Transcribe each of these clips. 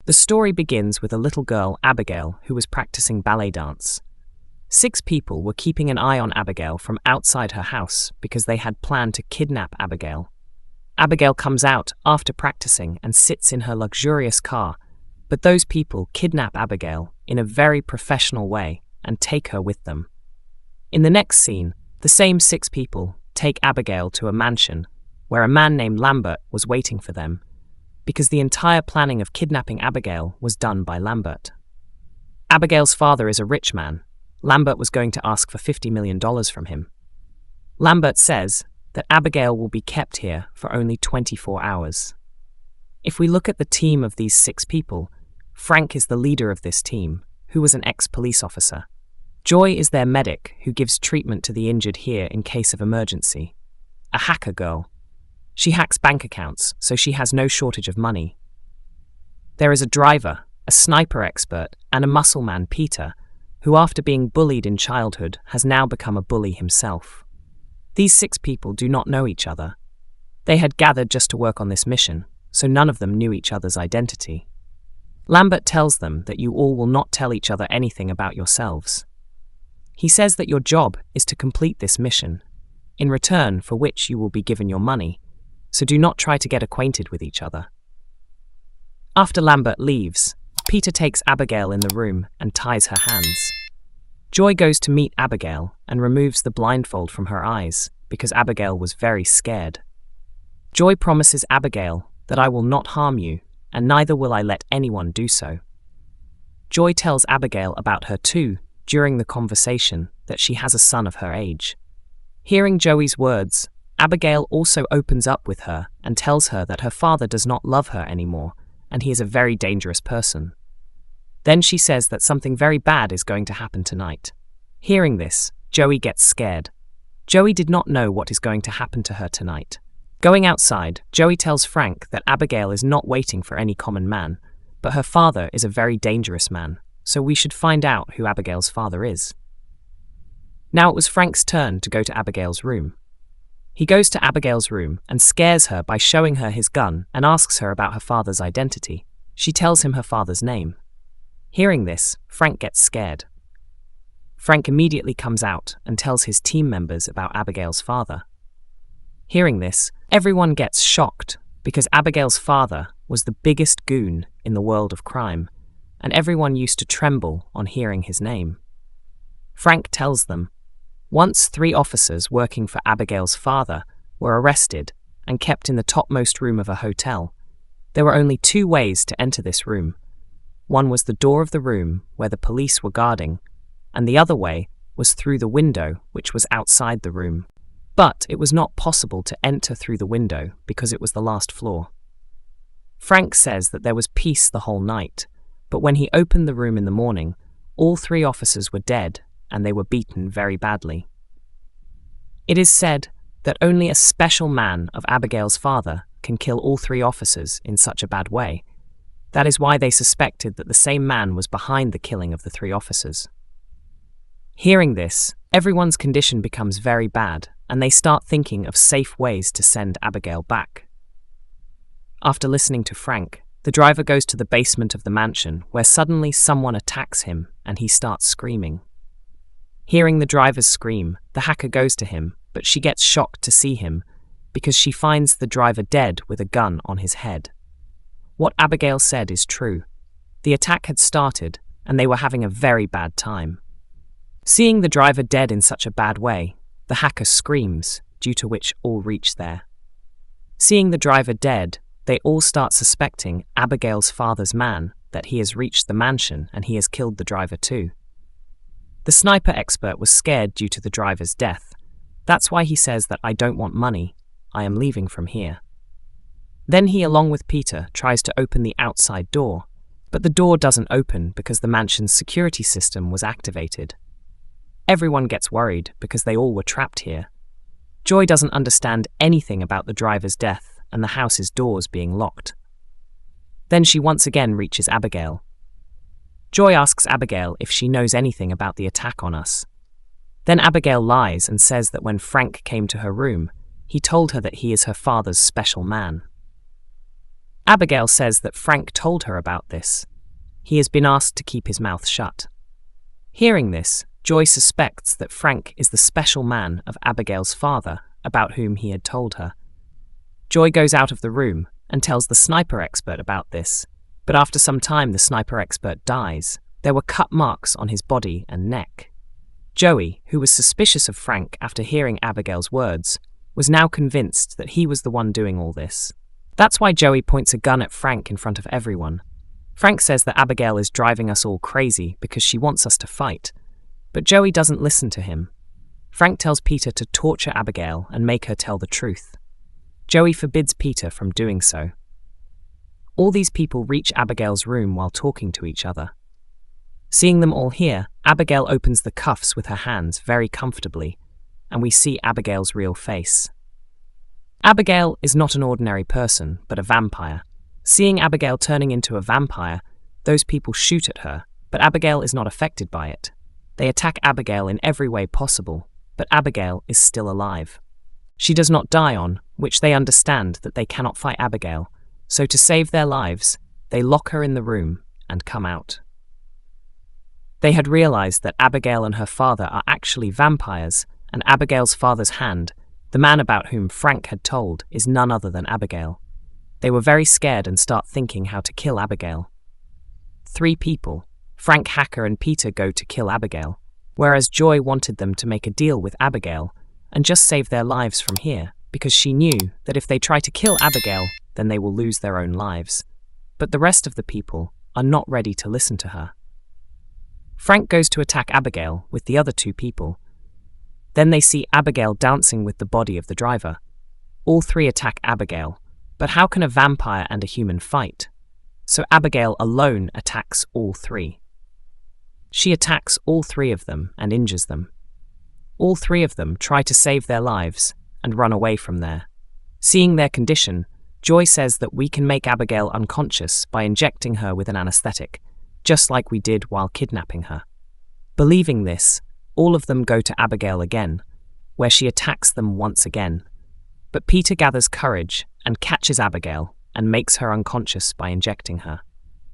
The story begins with a little girl, Abigail, who was practicing ballet dance. 6 people were keeping an eye on Abigail from outside her house because they had planned to kidnap Abigail. Abigail comes out after practicing and sits in her luxurious car, but those people kidnap Abigail in a very professional way and take her with them. In the next scene, the same 6 people take Abigail to a mansion where a man named Lambert was waiting for them, because the entire planning of kidnapping Abigail was done by Lambert. Abigail's father is a rich man. Lambert was going to ask for $50 million from him. Lambert says that Abigail will be kept here for only 24 hours. If we look at the team of these 6 people, Frank is the leader of this team, who was an ex-police officer. Joy is their medic who gives treatment to the injured here in case of emergency. A hacker girl. She hacks bank accounts, so she has no shortage of money. There is a driver, a sniper expert, and a muscle man, Peter, who after being bullied in childhood has now become a bully himself. These 6 people do not know each other. They had gathered just to work on this mission, so none of them knew each other's identity. Lambert tells them that you all will not tell each other anything about yourselves. He says that your job is to complete this mission, in return for which you will be given your money, so do not try to get acquainted with each other. After Lambert leaves, Peter takes Abigail in the room and ties her hands. Joy goes to meet Abigail and removes the blindfold from her eyes because Abigail was very scared. Joy promises Abigail that I will not harm you, and neither will I let anyone do so. Joy tells Abigail about her too during the conversation that she has a son of her age. Hearing Joey's words, Abigail also opens up with her and tells her that her father does not love her anymore, and he is a very dangerous person. Then she says that something very bad is going to happen tonight. Hearing this, Joey gets scared. Joey did not know what is going to happen to her tonight. Going outside, Joey tells Frank that Abigail is not waiting for any common man, but her father is a very dangerous man, so we should find out who Abigail's father is. Now it was Frank's turn to go to Abigail's room. He goes to Abigail's room and scares her by showing her his gun and asks her about her father's identity. She tells him her father's name. Hearing this, Frank gets scared. Frank immediately comes out and tells his team members about Abigail's father. Hearing this, everyone gets shocked because Abigail's father was the biggest goon in the world of crime, and everyone used to tremble on hearing his name. Frank tells them, once 3 officers working for Abigail's father were arrested and kept in the topmost room of a hotel. There were only 2 ways to enter this room. One was the door of the room where the police were guarding, and the other way was through the window which was outside the room. But it was not possible to enter through the window because it was the last floor. Frank says that there was peace the whole night, but when he opened the room in the morning, all 3 officers were dead and they were beaten very badly. It is said that only a special man of Abigail's father can kill all 3 officers in such a bad way. That is why they suspected that the same man was behind the killing of the 3 officers. Hearing this, everyone's condition becomes very bad, and they start thinking of safe ways to send Abigail back. After listening to Frank, the driver goes to the basement of the mansion, where suddenly someone attacks him and he starts screaming. Hearing the driver's scream, the hacker goes to him, but she gets shocked to see him because she finds the driver dead with a gun on his head. What Abigail said is true. The attack had started, and they were having a very bad time. Seeing the driver dead in such a bad way, the hacker screams, due to which all reach there. Seeing the driver dead, they all start suspecting Abigail's father's man that he has reached the mansion and he has killed the driver too. The sniper expert was scared due to the driver's death. That's why he says that I don't want money, I am leaving from here. Then he, along with Peter, tries to open the outside door, but the door doesn't open because the mansion's security system was activated. Everyone gets worried because they all were trapped here. Joy doesn't understand anything about the driver's death and the house's doors being locked. Then she once again reaches Abigail. Joy asks Abigail if she knows anything about the attack on us. Then Abigail lies and says that when Frank came to her room, he told her that he is her father's special man. Abigail says that Frank told her about this. He has been asked to keep his mouth shut. Hearing this, Joy suspects that Frank is the special man of Abigail's father about whom he had told her. Joy goes out of the room and tells the sniper expert about this, but after some time the sniper expert dies. There were cut marks on his body and neck. Joey, who was suspicious of Frank after hearing Abigail's words, was now convinced that he was the one doing all this. That's why Joey points a gun at Frank in front of everyone. Frank says that Abigail is driving us all crazy because she wants us to fight, but Joey doesn't listen to him. Frank tells Peter to torture Abigail and make her tell the truth. Joey forbids Peter from doing so. All these people reach Abigail's room while talking to each other. Seeing them all here, Abigail opens the cuffs with her hands very comfortably, and we see Abigail's real face. Abigail is not an ordinary person, but a vampire. Seeing Abigail turning into a vampire, those people shoot at her, but Abigail is not affected by it. They attack Abigail in every way possible, but Abigail is still alive. She does not die on, which they understand that they cannot fight Abigail, so to save their lives, they lock her in the room and come out. They had realized that Abigail and her father are actually vampires, and Abigail's father's hand, the man about whom Frank had told, is none other than Abigail. They were very scared and start thinking how to kill Abigail. 3 people, Frank, Hacker and Peter, go to kill Abigail, whereas Joy wanted them to make a deal with Abigail and just save their lives from here, because she knew that if they try to kill Abigail, then they will lose their own lives. But the rest of the people are not ready to listen to her. Frank goes to attack Abigail with the other 2 people. Then they see Abigail dancing with the body of the driver. All 3 attack Abigail, but how can a vampire and a human fight? So Abigail alone attacks all 3. She attacks all 3 of them and injures them. All 3 of them try to save their lives and run away from there. Seeing their condition, Joy says that we can make Abigail unconscious by injecting her with an anesthetic, just like we did while kidnapping her. Believing this, all of them go to Abigail again, where she attacks them once again. But Peter gathers courage and catches Abigail and makes her unconscious by injecting her.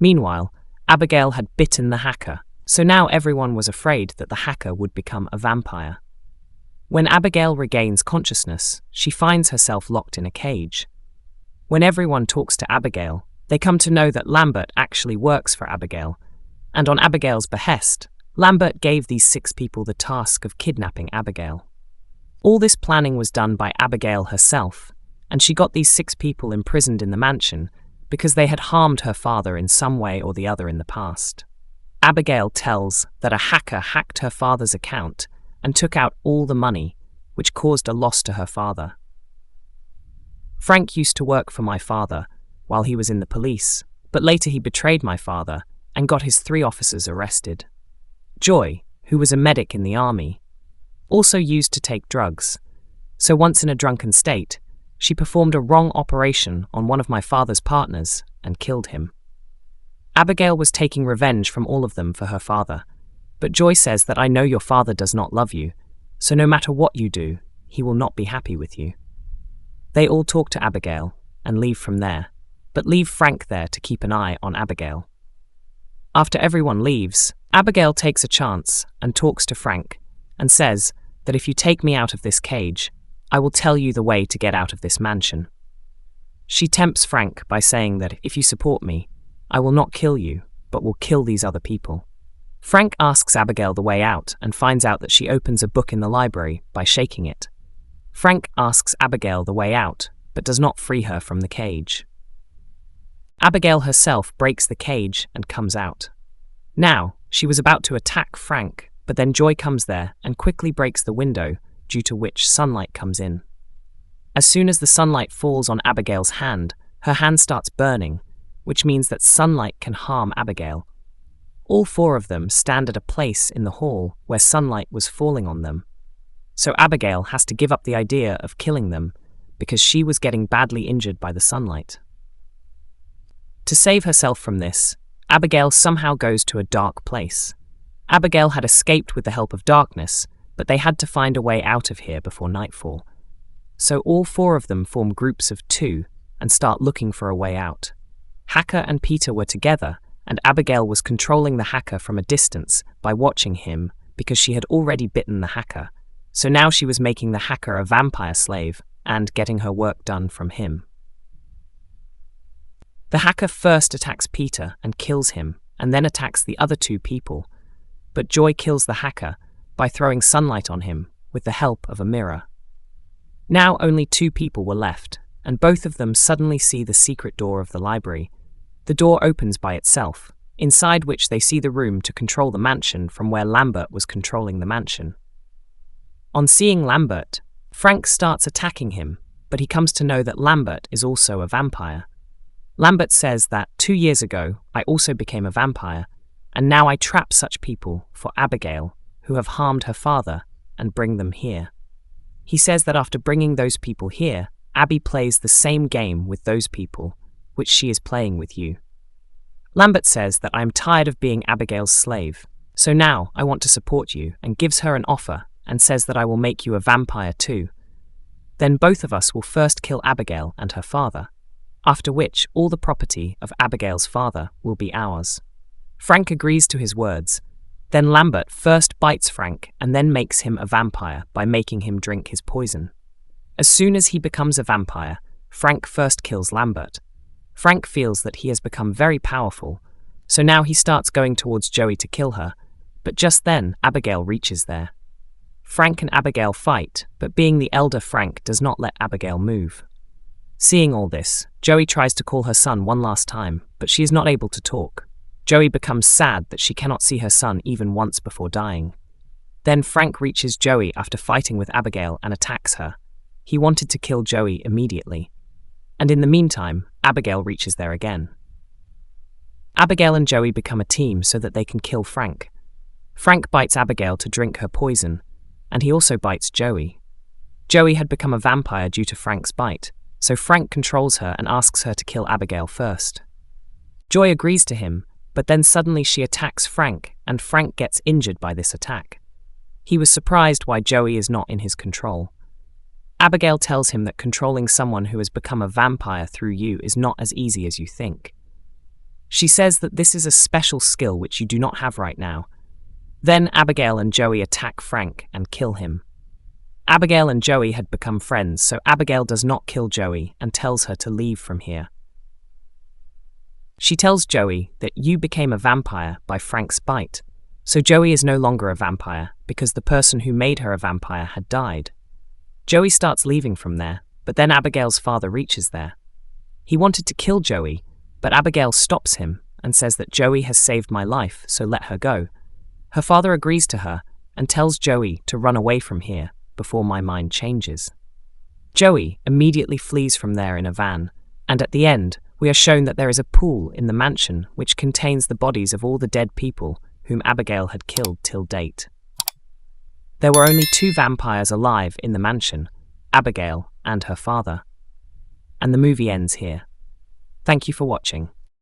Meanwhile, Abigail had bitten the hacker, so now everyone was afraid that the hacker would become a vampire. When Abigail regains consciousness, she finds herself locked in a cage. When everyone talks to Abigail, they come to know that Lambert actually works for Abigail, and on Abigail's behest, Lambert gave these 6 people the task of kidnapping Abigail. All this planning was done by Abigail herself, and she got these 6 people imprisoned in the mansion because they had harmed her father in some way or the other in the past. Abigail tells that a hacker hacked her father's account and took out all the money, which caused a loss to her father. Frank used to work for my father while he was in the police, but later he betrayed my father and got his 3 officers arrested. Joy, who was a medic in the army, also used to take drugs, so once in a drunken state, she performed a wrong operation on one of my father's partners and killed him. Abigail was taking revenge from all of them for her father, but Joy says that I know your father does not love you, so no matter what you do, he will not be happy with you. They all talk to Abigail and leave from there, but leave Frank there to keep an eye on Abigail. After everyone leaves, Abigail takes a chance and talks to Frank and says that if you take me out of this cage, I will tell you the way to get out of this mansion. She tempts Frank by saying that if you support me, I will not kill you, but will kill these other people. Frank asks Abigail the way out and finds out that she opens a book in the library by shaking it. Frank asks Abigail the way out, but does not free her from the cage. Abigail herself breaks the cage and comes out. Now, she was about to attack Frank, but then Joy comes there and quickly breaks the window, due to which sunlight comes in. As soon as the sunlight falls on Abigail's hand, her hand starts burning, which means that sunlight can harm Abigail. All 4 of them stand at a place in the hall where sunlight was falling on them. So Abigail has to give up the idea of killing them because she was getting badly injured by the sunlight. To save herself from this, Abigail somehow goes to a dark place. Abigail had escaped with the help of darkness, but they had to find a way out of here before nightfall. So all 4 of them form groups of 2 and start looking for a way out. Hacker and Peter were together, and Abigail was controlling the hacker from a distance by watching him because she had already bitten the hacker. So now she was making the hacker a vampire slave and getting her work done from him. The hacker first attacks Peter and kills him, and then attacks the other two people. But Joy kills the hacker by throwing sunlight on him with the help of a mirror. Now only two people were left, and both of them suddenly see the secret door of the library. The door opens by itself, inside which they see the room to control the mansion from where Lambert was controlling the mansion. On seeing Lambert, Frank starts attacking him, but he comes to know that Lambert is also a vampire. Lambert says that 2 years ago I also became a vampire, and now I trap such people for Abigail, who have harmed her father, and bring them here. He says that after bringing those people here, Abby plays the same game with those people, which she is playing with you. Lambert says that I am tired of being Abigail's slave, so now I want to support you, and gives her an offer and says that I will make you a vampire too. Then both of us will first kill Abigail and her father, after which all the property of Abigail's father will be ours. Frank agrees to his words. Then Lambert first bites Frank and then makes him a vampire by making him drink his poison. As soon as he becomes a vampire, Frank first kills Lambert. Frank feels that he has become very powerful, so now he starts going towards Joey to kill her, but just then Abigail reaches there. Frank and Abigail fight, but being the elder Frank does not let Abigail move. Seeing all this, Joey tries to call her son one last time, but she is not able to talk. Joey becomes sad that she cannot see her son even once before dying. Then Frank reaches Joey after fighting with Abigail and attacks her. He wanted to kill Joey immediately. And in the meantime, Abigail reaches there again. Abigail and Joey become a team so that they can kill Frank. Frank bites Abigail to drink her poison, and he also bites Joey. Joey had become a vampire due to Frank's bite, so Frank controls her and asks her to kill Abigail first. Joy agrees to him, but then suddenly she attacks Frank, and Frank gets injured by this attack. He was surprised why Joey is not in his control. Abigail tells him that controlling someone who has become a vampire through you is not as easy as you think. She says that this is a special skill which you do not have right now. Then Abigail and Joey attack Frank and kill him. Abigail and Joey had become friends, so Abigail does not kill Joey and tells her to leave from here. She tells Joey that you became a vampire by Frank's bite, so Joey is no longer a vampire because the person who made her a vampire had died. Joey starts leaving from there, but then Abigail's father reaches there. He wanted to kill Joey, but Abigail stops him and says that Joey has saved my life, so let her go. Her father agrees to her and tells Joey to run away from here before my mind changes. Joey immediately flees from there in a van, and at the end, we are shown that there is a pool in the mansion which contains the bodies of all the dead people whom Abigail had killed till date. There were only 2 vampires alive in the mansion, Abigail and her father. And the movie ends here. Thank you for watching.